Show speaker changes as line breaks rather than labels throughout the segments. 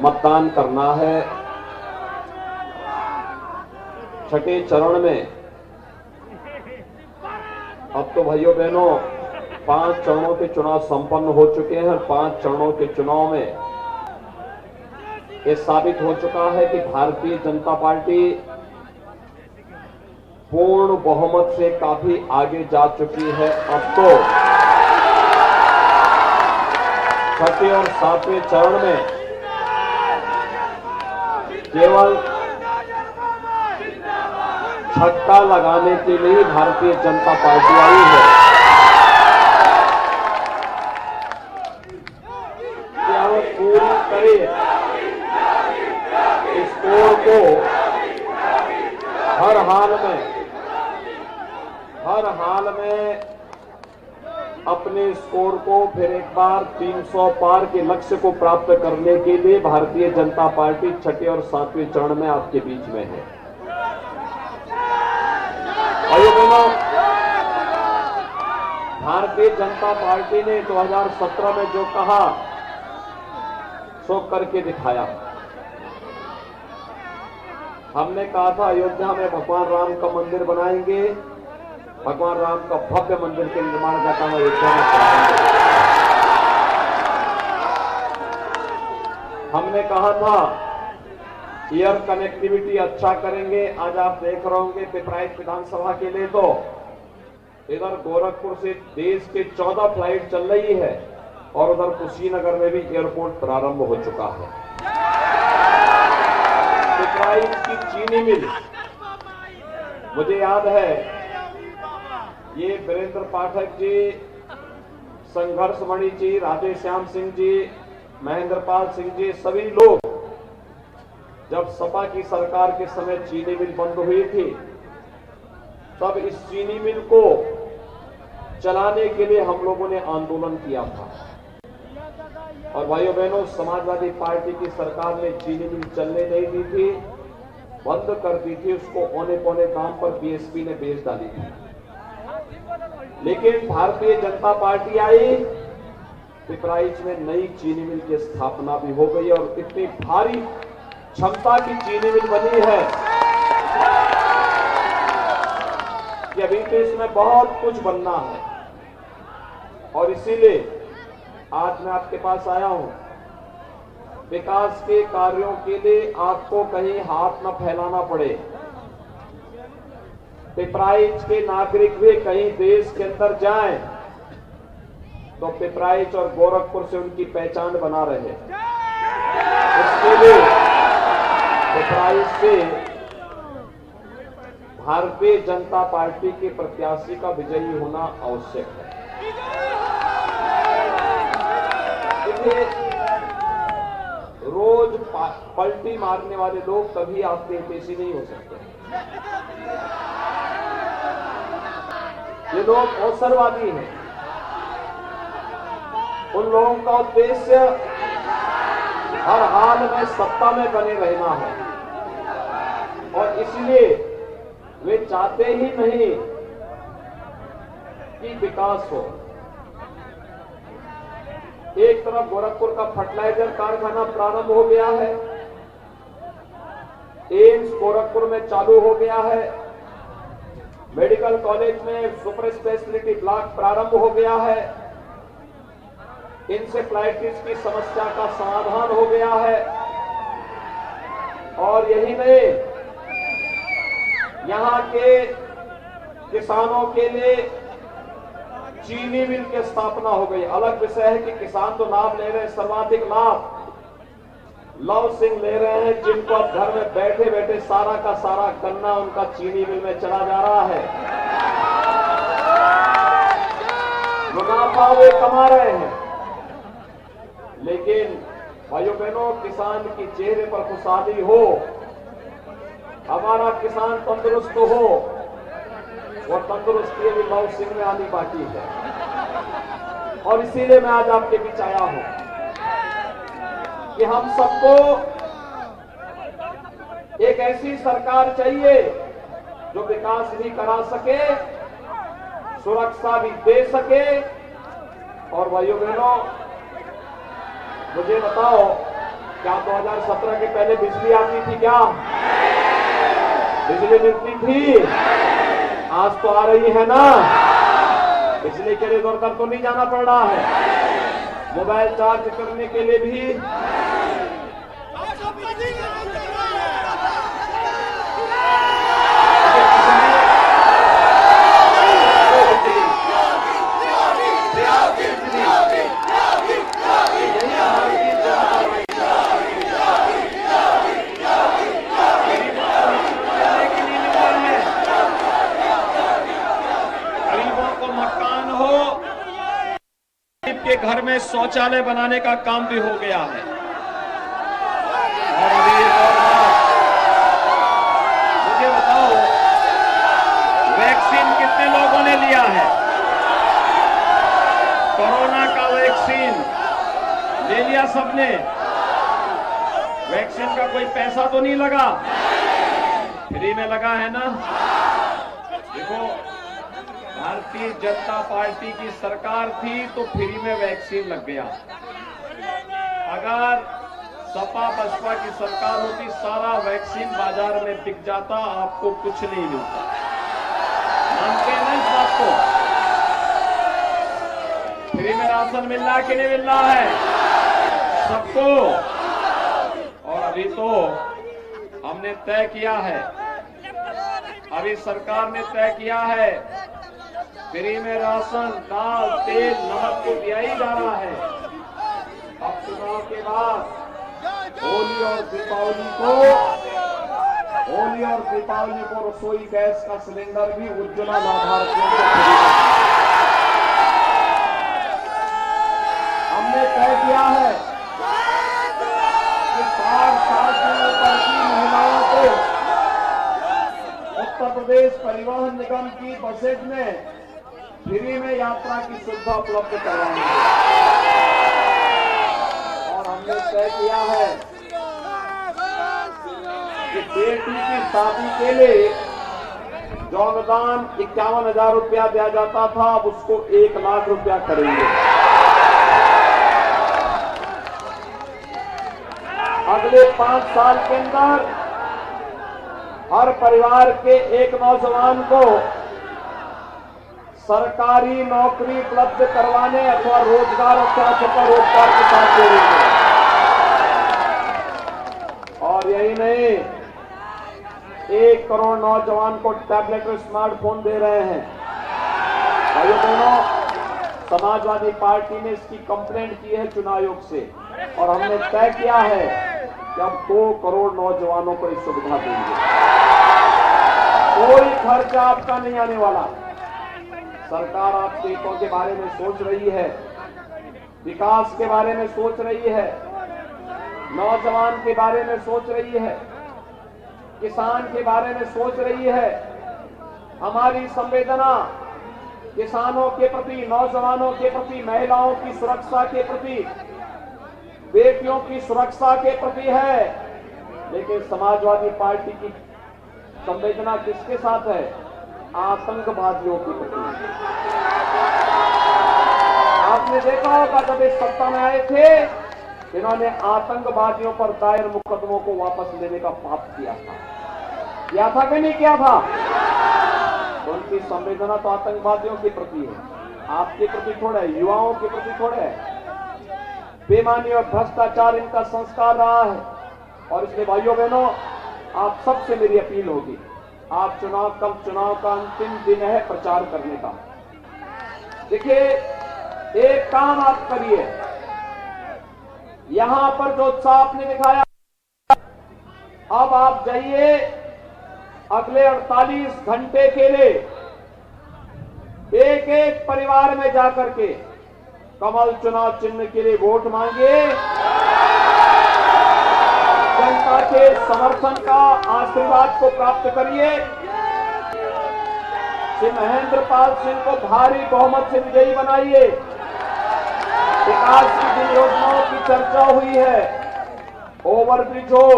मतदान करना है। छठे चरण में अब तो भाइयों बहनों 5 चरणों के चुनाव संपन्न हो चुके हैं और 5 चरणों के चुनाव में ये साबित हो चुका है कि भारतीय जनता पार्टी पूर्ण बहुमत से काफी आगे जा चुकी है। अब तो छठे और 7वें चरण में केवल छक्का लगाने के लिए भारतीय जनता पार्टी आई है। क्या वो पूरी तरह स्कोर को हर हाल में अपने स्कोर को फिर एक बार 300 पार के लक्ष्य को प्राप्त करने के लिए भारतीय जनता पार्टी छठे और 7वें चरण में आपके बीच में है। भाइयों बहनों, भारतीय जनता पार्टी ने 2017 में जो कहा सो करके दिखाया। हमने कहा था अयोध्या में भगवान राम का मंदिर बनाएंगे, भगवान राम का भव्य मंदिर के निर्माण का काम अयोध्या में कराएंगे। हमने कहा था एयर कनेक्टिविटी अच्छा करेंगे। आज आप देख रहे होंगे पिपराइच विधानसभा के लिए तो इधर गोरखपुर से देश के 14 फ्लाइट चल रही है और उधर कुशीनगर में भी एयरपोर्ट प्रारंभ हो चुका है। पिपराइच की चीनी मिल, मुझे याद है ये वीरेंद्र पाठक जी, संघर्षमणि जी, राधेश्याम सिंह जी, महेंद्रपाल सिंह जी, सभी लोग जब सपा की सरकार के समय चीनी मिल बंद हुई थी तब इस चीनी मिल को चलाने के लिए हम लोगों ने आंदोलन किया था। और भाइयों बहनों, समाजवादी पार्टी की सरकार ने चीनी मिल चलने नहीं दी थी, बंद कर दी थी। उसको औने पौने दाम पर बीएसपी ने बेच डाली थी। लेकिन भारतीय जनता पार्टी आई, पिपराइच में नई चीनी मिल की स्थापना भी हो गई और इतनी भारी क्षमता की चीनी मिल बनी है कि अभी तो इसमें बहुत कुछ बनना है। और इसीलिए आज मैं आपके पास आया हूं, विकास के कार्यों के लिए आपको कहीं हाथ न फैलाना पड़े। पिपराइच के नागरिक भी कहीं देश के अंदर जाएं तो पिपराइच और गोरखपुर से उनकी पहचान बना रहे। इसके लिए पिपराइच से भारतीय जनता पार्टी के प्रत्याशी का विजयी होना आवश्यक है। इसलिए रोज पलटी मारने वाले लोग कभी आपके हितैषी नहीं हो सकते। ये लोग अवसरवादी हैं। उन लोगों का उद्देश्य हर हाल में सत्ता में बने रहना है और इसलिए वे चाहते ही नहीं कि विकास हो। एक तरफ गोरखपुर का फर्टिलाइजर कारखाना प्रारंभ हो गया है, एम्स गोरखपुर में चालू हो गया है, मेडिकल कॉलेज में सुपर स्पेशलिटी ब्लॉक प्रारंभ हो गया है, इंसेफ्लाइटिस की समस्या का समाधान हो गया है। और यही नहीं, यहां के किसानों के लिए चीनी मिल की स्थापना हो गई। अलग विषय है कि किसान तो लाभ ले रहे हैं, सर्वाधिक लाभ लव सिंह ले रहे हैं, जिनको अब घर में बैठे बैठे सारा का सारा गन्ना उनका चीनी मिल में चला जा रहा है। मुनाफा वे कमा रहे हैं। लेकिन भाइयों बहनों, किसान के चेहरे पर खुशहाली हो, हमारा किसान तंदुरुस्त हो, वो तंदुरुस्ती भी लव सिंह में आनी बाकी है। और इसीलिए मैं आज आपके बीच आया हूं कि हम सबको एक ऐसी सरकार चाहिए जो विकास भी करा सके, सुरक्षा भी दे सके। और भाइयों बहनों, मुझे बताओ क्या 2017 के पहले बिजली आती थी? क्या बिजली मिलती थी? आज तो आ रही है ना। बिजली के लिए दौर तो नहीं जाना पड़ रहा है। मोबाइल चार्ज करने के लिए भी के घर में शौचालय बनाने का काम भी हो गया है। और अभी एक और बात, मुझे बताओ, वैक्सीन कितने लोगों ने लिया है? कोरोना का वैक्सीन ले लिया सबने? वैक्सीन का कोई पैसा तो नहीं लगा? फ्री में लगा है ना। देखो, भारतीय जनता पार्टी की सरकार थी तो फ्री में वैक्सीन लग गया। अगर सपा बसपा की सरकार होती, सारा वैक्सीन बाजार में बिक जाता, आपको कुछ नहीं मिलता। मानते हैं ना इस बात को? फ्री में राशन मिल रहा है कि नहीं मिल रहा है सबको? और अभी तो हमने तय किया है, अभी सरकार ने तय किया है, फ्री में राशन, दाल, तेल, नमक को दिया ही जा रहा है। अब चुनाव के बाद होली और दीपावली को रसोई गैस का सिलेंडर भी उज्ज्वला लाभार्थियों को खरीदा। हमने तय किया है कि 60 साल से ऊपर की महिलाओं को उत्तर प्रदेश परिवहन निगम की बसेज में फ्री में यात्रा की सुविधा उपलब्ध करवाएंगे। और हमने तय किया है कि बेटी की शादी के लिए जो अनुदान 51,000 रुपया दिया जाता था, अब उसको 1 लाख रुपया करेंगे। अगले 5 साल के अंदर हर परिवार के एक नौजवान को सरकारी नौकरी उपलब्ध करवाने अथवा रोजगार अथवा रोजगार के साथ जोड़ेंगे। और यही नहीं, 1 करोड़ नौजवान को टैबलेट और स्मार्टफोन दे रहे हैं। भाइयों बहनों, समाजवादी पार्टी ने इसकी कंप्लेंट की है चुनाव आयोग से, और हमने तय किया है कि अब 2 करोड़ नौजवानों को इस सुविधा देंगे। कोई खर्चा आपका नहीं आने वाला। सरकार आपके हितों के बारे में सोच रही है, विकास के बारे में सोच रही है, नौजवान के बारे में सोच रही है, किसान के बारे में सोच रही है। हमारी संवेदना किसानों के प्रति, नौजवानों के प्रति, महिलाओं की सुरक्षा के प्रति, बेटियों की सुरक्षा के प्रति है। लेकिन समाजवादी पार्टी की संवेदना किसके साथ है? आतंकवादियों की प्रति। आपने देखा होगा जब इस सत्ता में आए थे, इन्होंने आतंकवादियों पर दायर मुकदमों को वापस लेने का पाप किया था कि नहीं किया था? तो उनकी संवेदना तो आतंकवादियों के प्रति है, आपके प्रति थोड़ा है, युवाओं के प्रति थोड़ा है। बेईमानी और भ्रष्टाचार इनका संस्कार रहा है। और इसलिए भाइयों बहनों, आप सबसे मेरी अपील होगी, आप चुनाव का अंतिम दिन है प्रचार करने का। देखिए, एक काम आप करिए, यहां पर जो उत्साह आपने दिखाया, अब आप जाइए अगले 48 घंटे के लिए एक एक परिवार में जाकर के कमल चुनाव चिन्ह के लिए वोट मांगिए। जनता के समर्थन का आशीर्वाद को प्राप्त करिए। श्री महेंद्र पाल सिंह को भारी बहुमत से विजयी बनाइए। विकास की जिन योजनाओं की चर्चा हुई है, ओवरब्रिज हो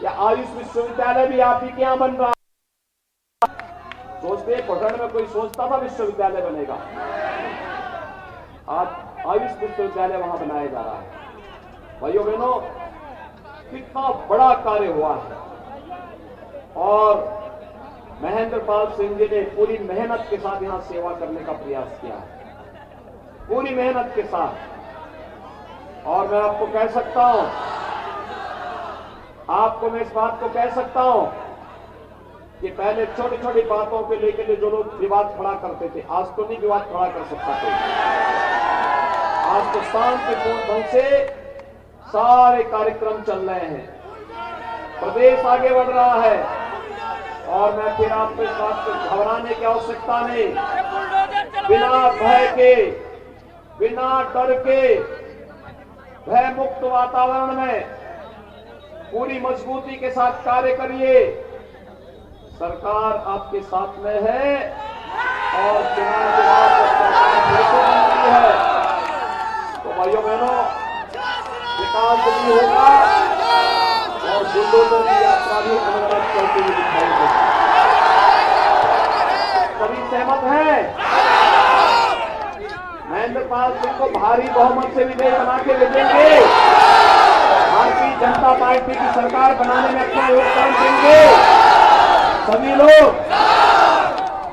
या आयुष विश्वविद्यालय भी आप ही के यहां बन रहा। सोचते पटन में कोई सोचता था विश्वविद्यालय बनेगा, आज आयुष विश्वविद्यालय वहां बनाया जा रहा है। भाइयों बहनों, कितना बड़ा कार्य हुआ है। और महेंद्र पाल सिंह जी ने पूरी मेहनत के साथ यहां सेवा करने का प्रयास किया है, पूरी मेहनत के साथ। और मैं आपको कह सकता हूं, आपको मैं इस बात को कह सकता हूं कि पहले छोटी छोटी बातों के लेकर जो लोग विवाद खड़ा करते थे, आज तो नहीं विवाद खड़ा कर सकता कोई। आज तो शांतिपूर्ण ढंग से सारे कार्यक्रम चल रहे हैं, प्रदेश आगे बढ़ रहा है। और मैं फिर आपको इस बात को घबराने की आवश्यकता नहीं, बिना भय के, बिना डर के, भय मुक्त वातावरण में पूरी मजबूती के साथ कार्य करिए। सरकार आपके साथ में है और चुनाव के बाद सरकार बिल्कुल नहीं है। तो भाइयों बहनों, विकास भी होगा और बुलडोजर की यात्रा भी अनवरत चलती हुई दिखाई देगी। सभी सहमत हैं? महेंद्र पाल सिंह को भारी बहुमत से विजयी बना के भेजेंगे, भारतीय जनता पार्टी की सरकार बनाने में अपना योगदान देंगे सभी लोग।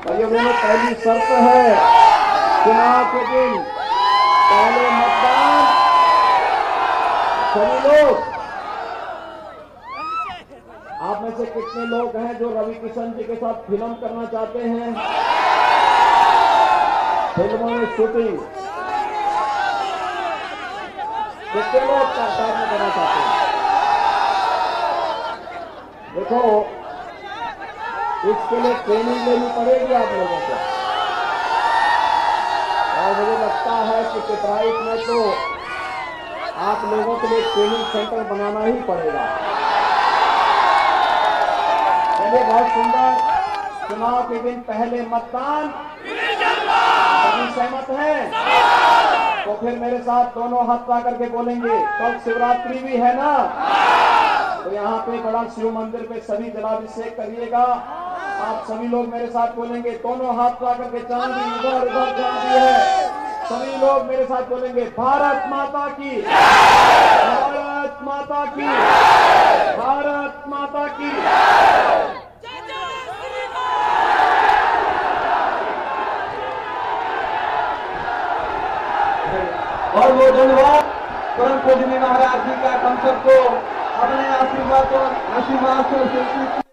भाइयों बहनों, पहली शर्त है चुनाव के दिन पहले मतदान। सभी लोग, आप में से कितने लोग हैं जो रवि किशन जी के साथ फिल्म करना चाहते हैं, फिल्मों में शूटिंग? कितने लोग सरकार में करना चाहते हैं? देखो, इसके लिए ट्रेनिंग लेनी पड़ेगी आप लोगों को, और मुझे लगता है कि पिपराइच में तो आप लोगों के लिए ट्रेनिंग सेंटर बनाना ही पड़ेगा। चलिए, बहुत सुंदर। चुनाव के दिन पहले मतदान, सभी सहमत हैं? तो फिर मेरे साथ दोनों हाथ पा करके बोलेंगे। कल शिवरात्रि भी है ना, तो यहाँ पे बड़ा शिव मंदिर पे सभी जलाभिषेक करिएगा। आप सभी लोग मेरे साथ बोलेंगे, दोनों हाथ पा करके, चांदी इधर उधर चांदी है। सभी लोग मेरे साथ बोलेंगे, भारत माता की, भारत माता की, भारत माता की।
और वो धन्यवाद परम पूजनीय महाराज जी का हम सबको अपने आशीर्वाद से